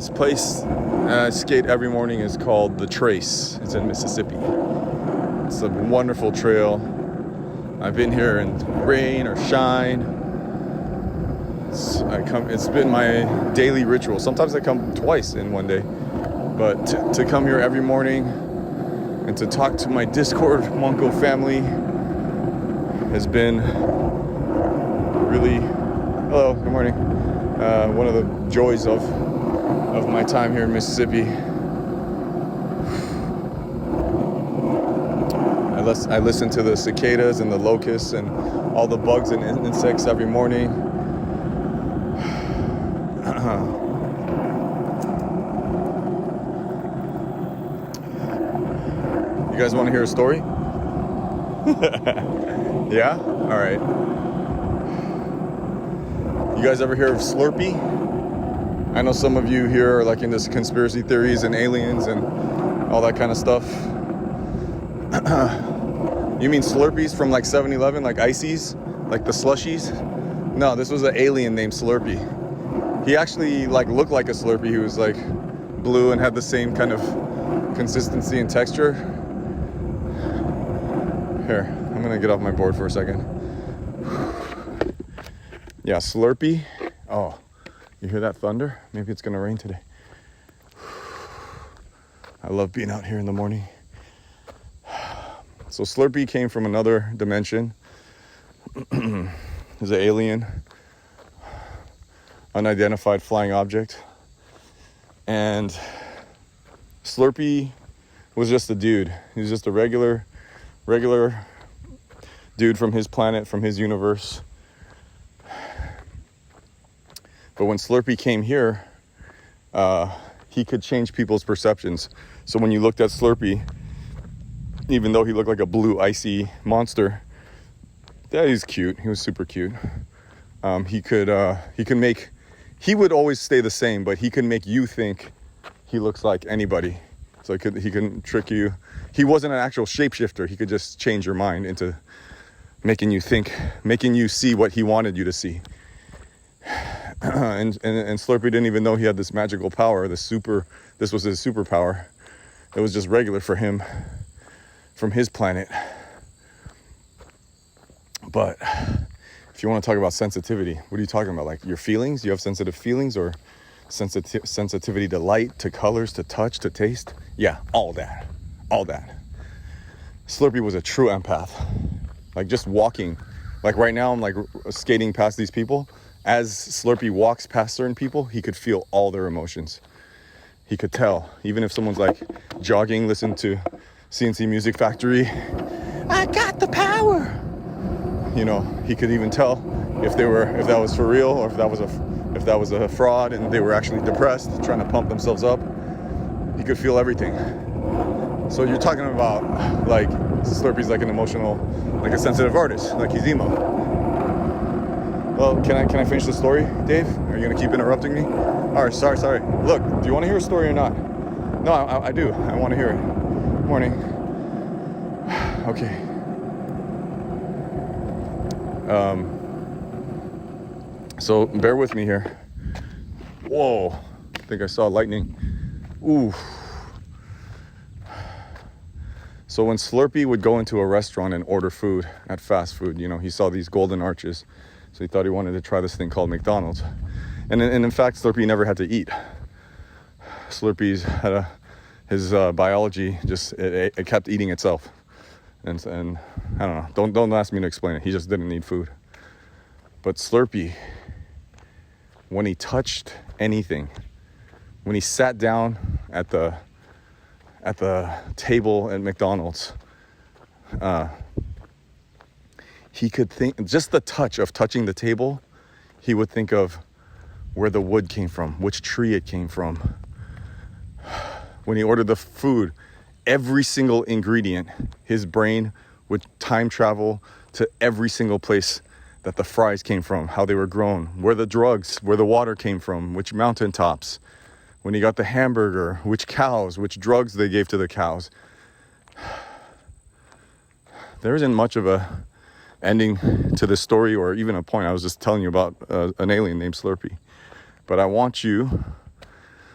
This place I skate every morning is called The Trace. It's in Mississippi. It's a wonderful trail. I've been here in rain or shine. It's been my daily ritual. Sometimes I come twice in one day. But to come here every morning and to talk to my Discord Monko family has been really, hello, good morning, one of the joys of my time here in Mississippi. I listen to the cicadas and the locusts and all the bugs and insects every morning. You guys want to hear a story? Yeah? All right. You guys ever hear of Slurpee? I know some of you here are like into conspiracy theories and aliens and all that kind of stuff. You mean Slurpees from like 7-Eleven, like ices, like the slushies? No, this was an alien named Slurpee. He actually like looked like a Slurpee. He was like blue and had the same kind of consistency and texture. Here, I'm gonna get off my board for a second. Yeah, Slurpee. Oh, you hear that thunder? Maybe it's gonna rain today. I love being out here in the morning. So Slurpee came from another dimension. He's an alien, unidentified flying object. And Slurpee was just a dude. He was just a regular dude from his planet, from his universe. But when Slurpee came here, he could change people's perceptions. So when you looked at Slurpee, even though he looked like a blue icy monster, yeah, he's cute. He was super cute. He would always stay the same, but he could make you think he looks like anybody. So he can trick you. He wasn't an actual shapeshifter. He could just change your mind into making you think, making you see what he wanted you to see. And Slurpee didn't even know he had this magical power. This was his superpower. It was just regular for him from his planet. But if you want to talk about sensitivity, what are you talking about? Like your feelings? You have sensitive feelings, or sensitivity to light, to colors, to touch, to taste? Yeah, all that. Slurpee was a true empath. Like just walking. Like right now I'm like skating past these people. As Slurpee walks past certain people, he could feel all their emotions. He could tell. Even if someone's like jogging, listen to CNC Music Factory. I got the power. You know, he could even tell if that was for real, or if that was a fraud and they were actually depressed, trying to pump themselves up. He could feel everything. So you're talking about like Slurpee's like an emotional, like a sensitive artist, like he's emo. Well, can I finish the story, Dave? Are you gonna keep interrupting me? All right, sorry. Look, do you want to hear a story or not? No, I do. I want to hear it. Morning. Okay. So bear with me here. Whoa, I think I saw lightning. Ooh. So when Slurpee would go into a restaurant and order food at fast food, you know, he saw these golden arches. So he thought he wanted to try this thing called McDonald's. And in fact, Slurpee never had to eat. Slurpee's had his biology just, it kept eating itself. And I don't know, don't ask me to explain it. He just didn't need food. But Slurpee, when he touched anything, when he sat down at the table at McDonald's, he could think, just the touch of touching the table, he would think of where the wood came from, which tree it came from. When he ordered the food, every single ingredient, his brain would time travel to every single place that the fries came from, how they were grown, where the water came from, which mountaintops. When he got the hamburger, which cows, which drugs they gave to the cows. There isn't much of a ending to this story, or even a point. I was just telling you about an alien named Slurpee. But I want you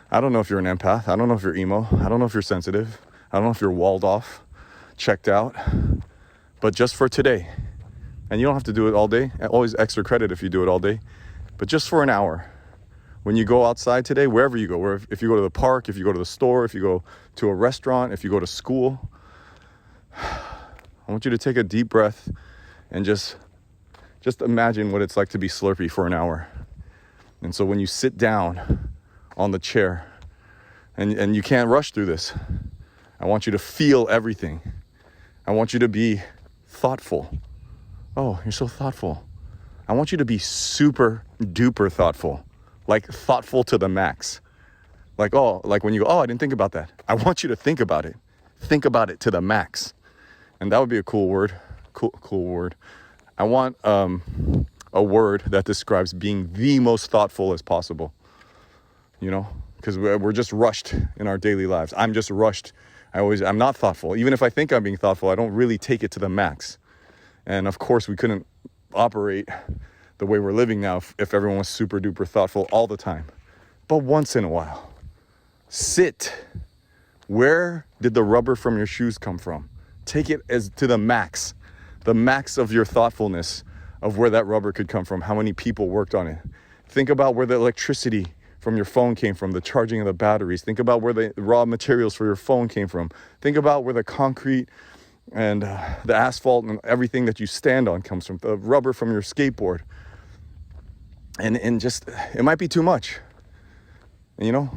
I don't know if you're an empath. I don't know if you're emo. I don't know if you're sensitive. I don't know if you're walled off, checked out. But just for today, and you don't have to do it all day. Always extra credit if you do it all day. But just for an hour, when you go outside today, wherever you go, if you go to the park, if you go to the store, if you go to a restaurant, if you go to school, I want you to take a deep breath and just imagine what it's like to be Slurpee for an hour. And so when you sit down on the chair, and you can't rush through this, I want you to feel everything. I want you to be thoughtful. Oh, you're so thoughtful. I want you to be super duper thoughtful, like thoughtful to the max. Like when you go, oh, I didn't think about that. I want you to think about it. Think about it to the max. And that would be a cool word. Cool word. I want a word that describes being the most thoughtful as possible. You know, because we're just rushed in our daily lives. I'm just rushed. I'm not thoughtful. Even if I think I'm being thoughtful, I don't really take it to the max. And of course, we couldn't operate the way we're living now if everyone was super duper thoughtful all the time. But once in a while, sit. Where did the rubber from your shoes come from? Take it as to the max of your thoughtfulness of where that rubber could come from, how many people worked on it. Think about where the electricity from your phone came from, the charging of the batteries. Think about where the raw materials for your phone came from. Think about where the concrete and the asphalt and everything that you stand on comes from, the rubber from your skateboard. And just, it might be too much. You know,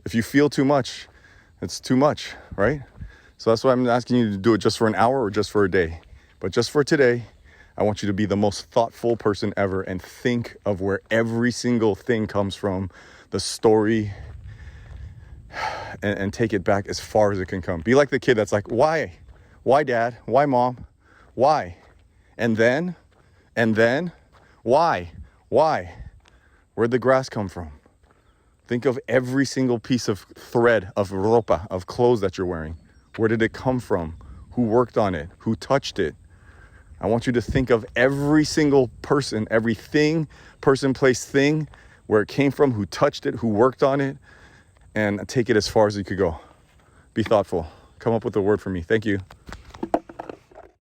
if you feel too much, it's too much, right? So that's why I'm asking you to do it just for an hour or just for a day. But just for today, I want you to be the most thoughtful person ever and think of where every single thing comes from, the story, and take it back as far as it can come. Be like the kid that's like, why? Why, Dad? Why, Mom? Why? And then? Why? Where'd the grass come from? Think of every single piece of thread, of ropa, of clothes that you're wearing. Where did it come from? Who worked on it? Who touched it? I want you to think of every single person, everything, person, place, thing, where it came from, who touched it, who worked on it, and take it as far as you could go. Be thoughtful. Come up with a word for me. Thank you.